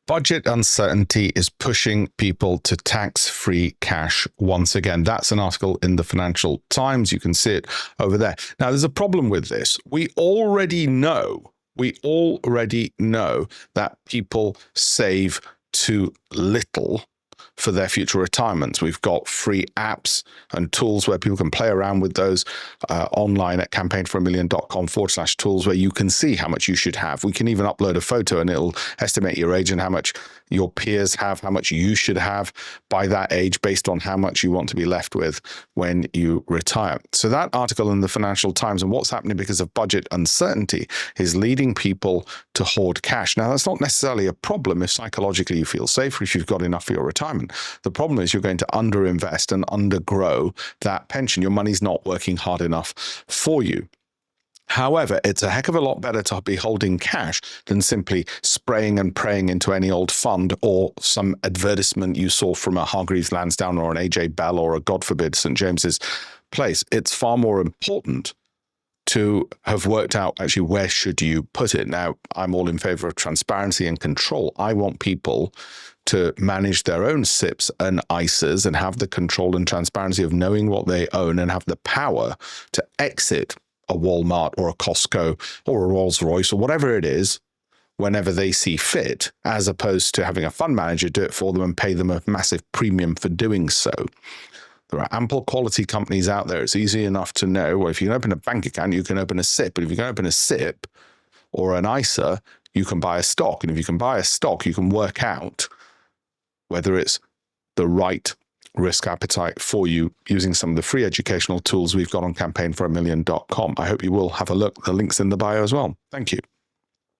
Budget uncertainty is pushing people to tax-free cash once again. That's an article in the Financial Times. You can see it over there. Now, there's a problem with this. We already know that people save too little for their future retirements. We've got free apps and tools where people can play around with those online at campaignforamillion.com/tools, where you can see how much you should have. We can even upload a photo and it'll estimate your age and how much your peers have, how much you should have by that age based on how much you want to be left with when you retire. So that article in the Financial Times and what's happening because of budget uncertainty is leading people to hoard cash. Now, that's not necessarily a problem if psychologically you feel safe or if you've got enough for your retirement. The problem is you're going to underinvest and undergrow that pension. Your money's not working hard enough for you. However, it's a heck of a lot better to be holding cash than simply spraying and praying into any old fund or some advertisement you saw from a Hargreaves Lansdowne or an AJ Bell or a, God forbid, St. James's Place. It's far more important to have worked out actually where should you put it. Now, I'm all in favor of transparency and control. I want people to manage their own SIPs and ISAs and have the control and transparency of knowing what they own and have the power to exit a Walmart or a Costco or a Rolls-Royce or whatever it is whenever they see fit, as opposed to having a fund manager do it for them and pay them a massive premium for doing so. There are ample quality companies out there. It's easy enough to know, well, if you can open a bank account, you can open a SIP. But if you can open a SIP or an ISA, you can buy a stock. And if you can buy a stock, you can work out whether it's the right risk appetite for you using some of the free educational tools we've got on campaignforamillion.com. I hope you will have a look. The link's in the bio as well. Thank you.